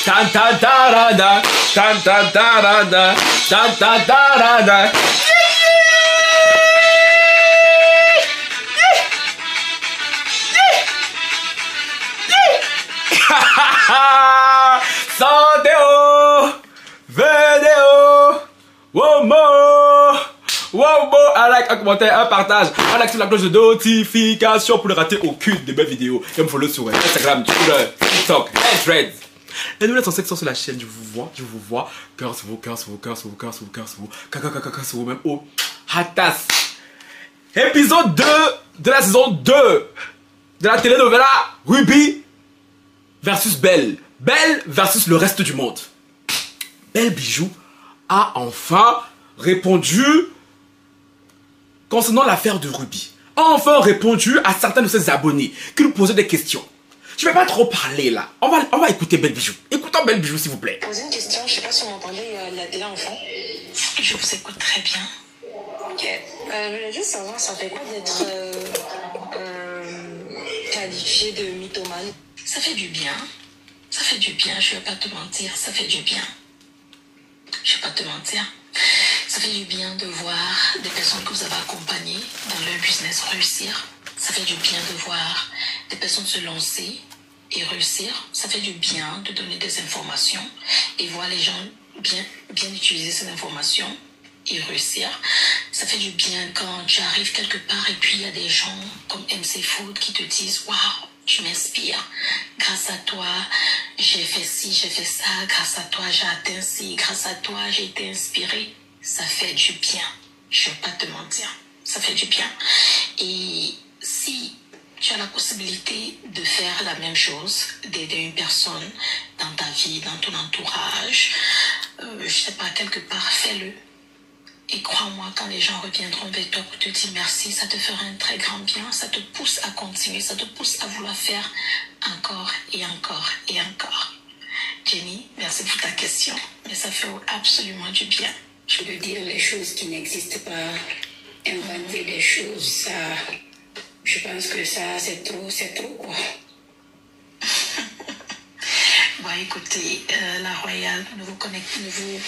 Tan tan tarada, tan tan tarada, tan tan tarada. Santeo, vidéo, womo, womo, un like, un commentaire, un partage, un like sur la cloche de notification pour ne rater aucune de mes vidéos. Et me follow sur Instagram, Twitter, TikTok, et Threads. Et nous, en section sur la chaîne, je vous vois, cœur sur vous, cœur sur vous, cœur sur vous, cœur sur vous, cœur sur vous, cœur sur vous, même au hatas. Épisode 2 de la saison 2 de la telenovela Ruby versus Belle. Belle versus le reste du monde. Belle Bijou a enfin répondu concernant l'affaire de Ruby. A enfin répondu à certains de ses abonnés qui nous posaient des questions. Je vais pas trop parler là. On va écouter Belle Bijou. Écoutons Belle Bijou s'il vous plaît. Poser une question, je sais pas si vous m'entendez là enfant. Je vous écoute très bien. Ok. Je voulais juste savoir, ça fait quoi d'être qualifié de mythomane? Ça fait du bien. Ça fait du bien, je vais pas te mentir, ça fait du bien. Je vais pas te mentir. Ça fait du bien de voir des personnes que vous avez accompagnées dans leur business réussir. Ça fait du bien de voir des personnes se lancer et réussir. Ça fait du bien de donner des informations et voir les gens bien utiliser ces informations et réussir. Ça fait du bien quand tu arrives quelque part et puis il y a des gens comme MC Food qui te disent « Waouh, tu m'inspires. Grâce à toi, j'ai fait ci, j'ai fait ça. Grâce à toi, j'ai atteint ci. Grâce à toi, j'ai été inspirée. » Ça fait du bien. Je ne vais pas te mentir. Ça fait du bien. Et si tu as la possibilité de faire la même chose, d'aider une personne dans ta vie, dans ton entourage, je ne sais pas, quelque part, fais-le. Et crois-moi, quand les gens reviendront vers toi pour te dire merci, ça te fera un très grand bien, ça te pousse à continuer, ça te pousse à vouloir faire encore et encore et encore. Jenny, merci pour ta question, mais ça fait absolument du bien. Je veux dire les choses qui n'existent pas, inventer des choses, ça, je pense que ça, c'est trop quoi. Bon, écoutez, la Royale, ne vous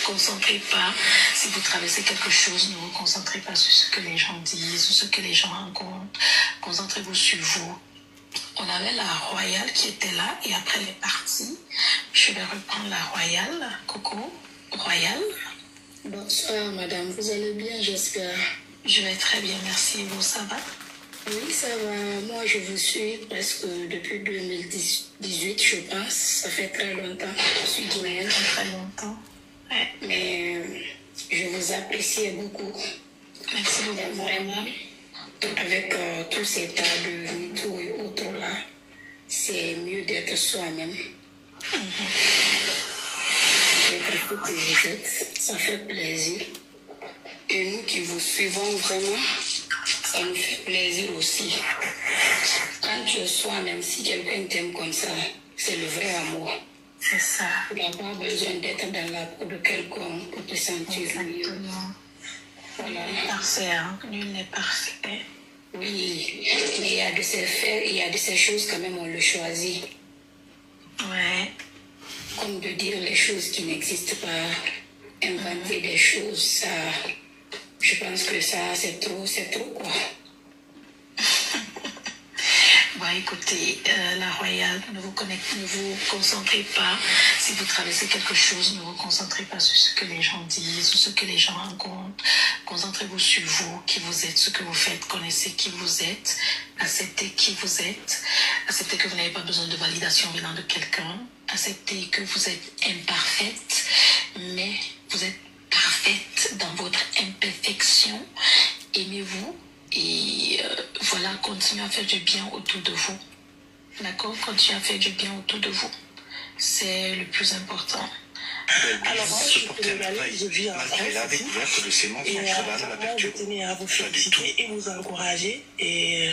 concentrez pas. Si vous traversez quelque chose, ne vous concentrez pas sur ce que les gens disent ou ce que les gens rencontrent. Concentrez-vous sur vous. On avait la Royale qui était là et après elle est partie. Je vais reprendre la Royale. Coucou, Royale. Bonsoir madame, vous allez bien j'espère? Je vais très bien, merci. Et vous, ça va? Oui, ça va. Moi, je vous suis presque depuis 2018, je pense. Ça fait très longtemps. Je suis guinéenne. Très longtemps. Ouais. Mais je vous apprécie beaucoup. Merci beaucoup. Vraiment, avec tous ces tas de mythos et autres là, c'est mieux d'être soi-même. D'être ce que vous êtes, ça fait plaisir. Et nous qui vous suivons vraiment, ça nous fait plaisir aussi. Quand tu es soi-même, si quelqu'un t'aime comme ça, c'est le vrai amour. C'est ça. Tu n'as pas besoin d'être dans la peau de quelqu'un pour te sentir mieux. Exactement. Voilà. Parfait, hein? Nul n'est parfait. Oui, mais il y a de ces faits, il y a de ces choses quand même, on le choisit. Ouais. Comme de dire les choses qui n'existent pas, inventer des choses, ça, je pense que ça, c'est trop quoi. Bon, écoutez, la Royale, ne vous concentrez pas. Si vous traversez quelque chose, ne vous concentrez pas sur ce que les gens disent ou ce que les gens rencontrent. Concentrez-vous sur vous, qui vous êtes, ce que vous faites. Connaissez qui vous êtes. Acceptez qui vous êtes. Acceptez que vous n'avez pas besoin de validation venant de quelqu'un. Acceptez que vous êtes imparfaite, mais vous êtes parfaite dans votre imperfection. Aimez-vous. Et voilà, continuez à faire du bien autour de vous. D'accord? Continuez à faire du bien autour de vous. C'est le plus important. Alors, moi, je suis sénégalaise, je vis en France. Et je tenais à vous féliciter et vous encourager. Et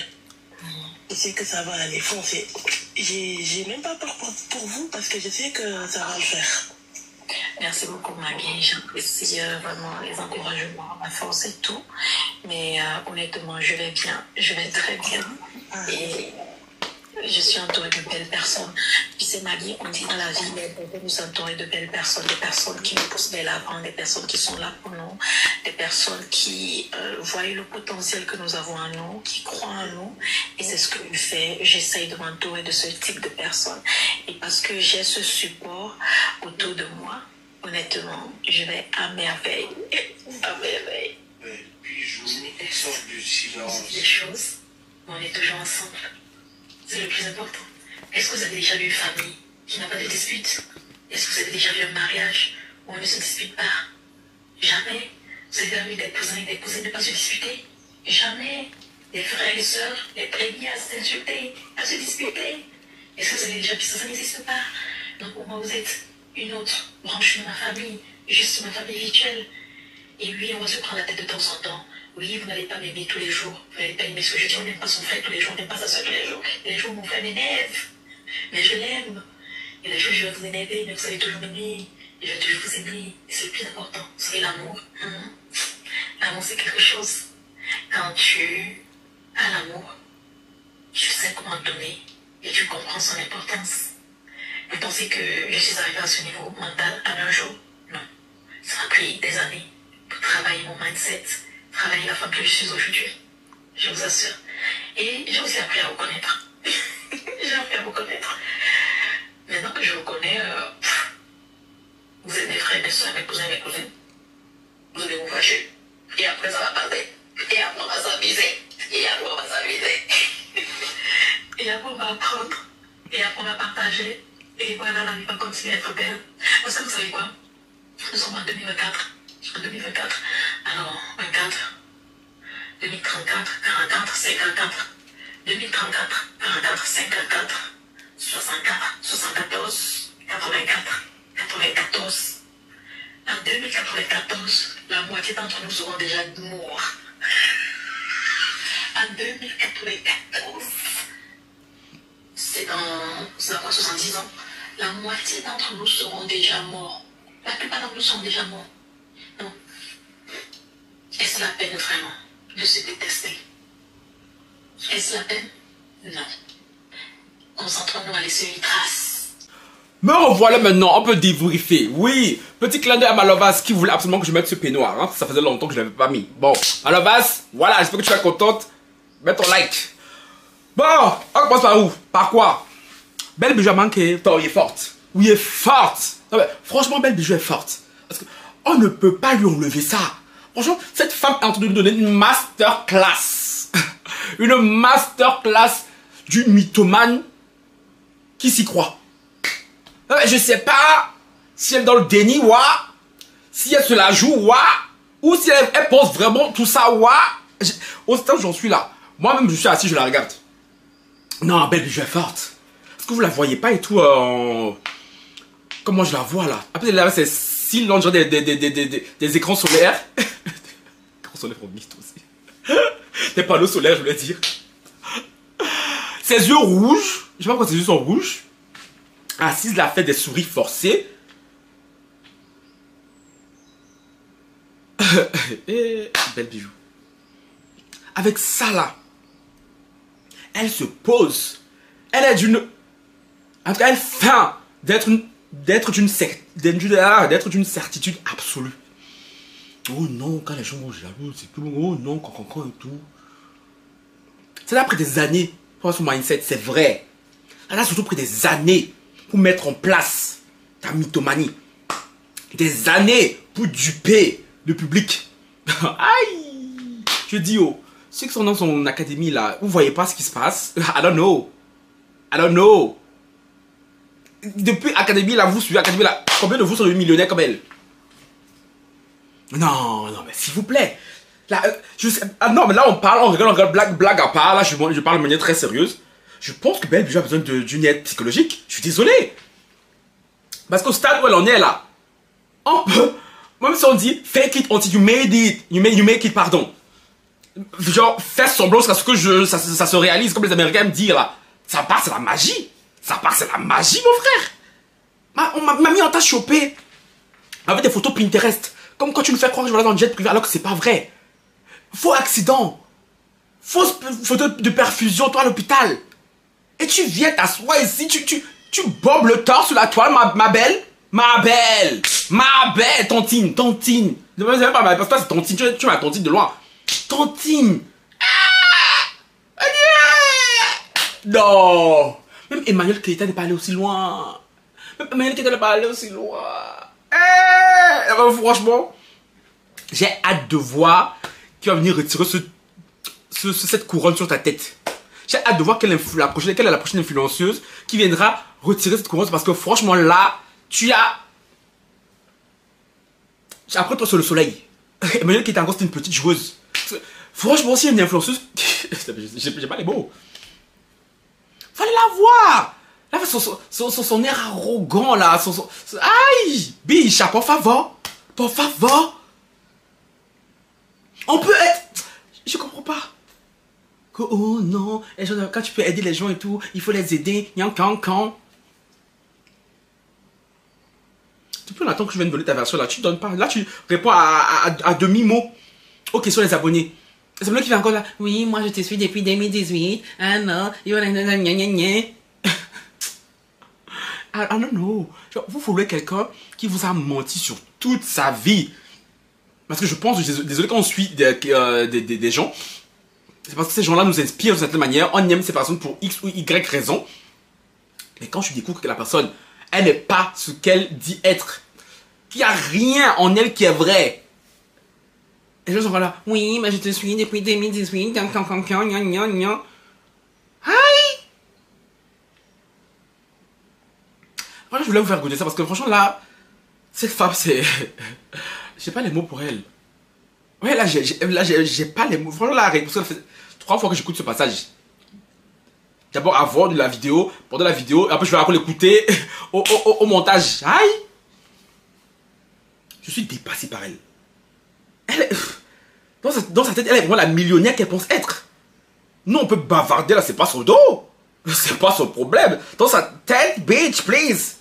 je sais que ça va aller foncer. J'ai même pas peur pour vous parce que je sais que ça va le faire. Merci beaucoup, ma bien. J'apprécie vraiment les encouragements, la force et tout. Mais honnêtement, je vais bien. Je vais très bien. Et je suis entourée de belles personnes. Tu sais, Maggie, on dit dans la vie, de nous entourer de belles personnes, des personnes qui nous poussent vers l'avant, des personnes qui sont là pour nous, des personnes qui voient le potentiel que nous avons en nous, qui croient en nous. Et c'est ce que je fais. J'essaye de m'entourer de ce type de personnes. Et parce que j'ai ce support autour de moi, honnêtement, je vais à merveille. À merveille. Puis je sors du silence. Des choses, on est toujours ensemble. C'est le plus important. Est-ce que vous avez déjà vu une famille qui n'a pas de dispute? Est-ce que vous avez déjà vu un mariage où on ne se dispute pas? Jamais. Vous avez déjà vu des cousins et des cousines ne pas se disputer? Jamais. Des frères et sœurs, des prévenus à s'insulter, à se disputer? Est-ce que vous avez déjà vu ça? Ça n'existe pas. Donc pour moi, vous êtes une autre branche de ma famille, juste ma famille virtuelle. Et oui, on va se prendre la tête de temps en temps. Oui, vous n'allez pas m'aimer tous les jours. Vous n'allez pas aimer ce que je dis. On n'aime pas son frère tous les jours. On n'aime pas sa soeur tous les jours. Et les jours où mon frère m'énerve. Mais je l'aime. Et les jours où je vais vous énerver, mais vous allez toujours m'aimer. Et je vais toujours vous aimer. Et c'est le plus important. C'est l'amour. L'amour, c'est quelque chose. Quand tu as l'amour, tu sais comment donner. Et tu comprends son importance. Vous pensez que je suis arrivée à ce niveau mental en un jour? Non. Ça a pris des années pour travailler mon mindset, travailler la femme que je suis aujourd'hui. Je vous assure. Et j'ai aussi appris à vous connaître. J'ai appris à vous connaître. Maintenant que je vous connais, vous êtes mes frères, mes soeurs, mes cousins, mes cousines. Vous allez vous fâcher. Et après, ça va passer. Et après, on va s'amuser. Et après, on va s'amuser. Et après, on va apprendre. Et après, on va partager. Et voilà, la vie va continuer à être belle. Parce que vous savez quoi? Nous sommes en 2024. En 2024. Alors, 24, 2034, 44, 54, 2034, 44, 54, 64, 74, 84, 94. En 2094, la moitié d'entre nous seront déjà morts. En 2094, c'est dans quoi, 70 ans, la moitié d'entre nous seront déjà morts. La plupart d'entre nous sont déjà morts. Non. Est-ce la peine vraiment de se détester? Est-ce la peine? Non. Concentrons-nous à laisser une trace. Me revoilà maintenant, on peut débriefer. Oui, petit clin d'œil à Malovas qui voulait absolument que je mette ce peignoir. Hein. Ça faisait longtemps que je ne l'avais pas mis. Bon, Malovas, voilà, j'espère que tu es contente. Mets ton like. Bon, on commence par où? Par quoi? Belle Bijou a manqué. Toi, il est forte. Oui, elle est forte. Non, mais, franchement, Belle Bijou est forte. Parce que on ne peut pas lui enlever ça. Franchement, cette femme est en train de nous donner une masterclass. Une masterclass du mythomane qui s'y croit. Non, mais je sais pas si elle est dans le déni, si elle se la joue, ou si elle pense vraiment tout ça, Au stade où j'en suis là, moi-même je suis assis, je la regarde. Non, Belle Bijou est forte. Est-ce que vous la voyez pas et tout comment je la vois là? Après là, c'est si long, des écrans solaires. Écrans solaires pour mythe aussi. Des panneaux solaires, je voulais dire. Ses yeux rouges. Je sais pas pourquoi ses yeux sont rouges. Assise là, fait des souris forcées. Et Belle Bijou. Avec ça là, elle se pose. Elle est d'une... En tout cas, elle feint d'être d'une certitude absolue. Oh non, quand les gens vont jaloux, c'est tout. Oh non, quand et tout. C'est là après des années pour avoir son mindset, c'est vrai. Elle a surtout pris des années pour mettre en place ta mythomanie. Des années pour duper le public. Aïe! Je dis, ceux qui sont dans son académie là, vous voyez pas ce qui se passe? I don't know. Depuis académie là, vous suivez académie là, combien de vous sont devenus millionnaires comme elle? Non, mais s'il vous plaît. Là, non, mais là on rigole, blague à part. Là, je parle de manière très sérieuse. Je pense que Belle Bijou a besoin d'une aide psychologique. Je suis désolé. Parce qu'au stade où elle en est là, on peut, même si on dit fake it until you made it, you make it, pardon. Genre, faire semblant à ce que ça se réalise, comme les Américains me disent là. Ça part, c'est la magie. C'est la magie, mon frère. On m'a mis en tas chopé avec des photos Pinterest. Comme quand tu me fais croire que je vais aller dans le jet privé alors que c'est pas vrai. Faux accident. Fausse photo de perfusion, toi à l'hôpital. Et tu viens t'asseoir ici, tu bobes le torse sur la toile, ma belle. Ma belle, tontine. Ne me dis pas, parce que c'est tontine, tu m'as tontine de loin. Tontine. Non. Même Emmanuel Keita n'est pas allé aussi loin. Franchement, j'ai hâte de voir qui va venir retirer cette couronne sur ta tête. J'ai hâte de voir quelle est la prochaine influenceuse qui viendra retirer cette couronne. Parce que franchement là, tu as... Après toi sur le soleil. Emmanuel Keita encore c'est une petite joueuse. Franchement si une influenceuse... J'ai pas les mots. Fallait la voir. Là, son air arrogant là. Aïe bicha, por favor. On peut être... Je comprends pas. Oh non, quand tu peux aider les gens et tout, il faut les aider. Depuis longtemps que je viens de donner ta version là, tu donnes pas. Là, tu réponds à demi-mot. Ok, sur les abonnés. Les abonnés qui viennent encore là. Oui, moi je te suis depuis 2018. Ah non, I don't know. Genre, vous voulez quelqu'un qui vous a menti sur toute sa vie. Parce que je pense, désolé quand on suit des gens, c'est parce que ces gens-là nous inspirent d'une certaine manière. On aime ces personnes pour X ou Y raison. Mais quand je découvre que la personne, elle n'est pas ce qu'elle dit être, qu'il n'y a rien en elle qui est vrai. Et les gens sont là, oui, mais je te suis depuis 2018. Aïe! Voilà, je voulais vous faire goûter ça parce que franchement là, cette femme, c'est... J'ai pas les mots pour elle. Ouais, là, j'ai pas les mots. Franchement, là, parce que ça fait 3 fois que j'écoute ce passage. D'abord avant de la vidéo, pendant la vidéo, et après je vais encore l'écouter au montage. Aïe! Je suis dépassé par elle. Elle est... Dans sa tête, elle est vraiment la millionnaire qu'elle pense être. Nous, on peut bavarder là, c'est pas son dos. C'est pas son problème. Dans sa tête, bitch, please.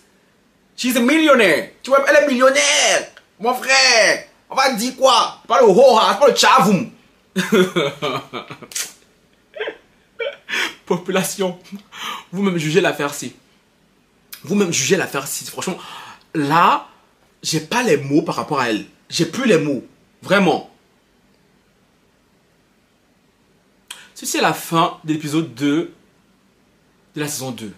She's a millionaire. Tu vois, elle est millionnaire. Mon frère. On va dire quoi? Pas le hoha, pas le chavoum. Population. Vous-même jugez l'affaire-ci. Franchement, là, j'ai pas les mots par rapport à elle. J'ai plus les mots. Vraiment. Ceci est la fin de l'épisode 2 de la saison 2.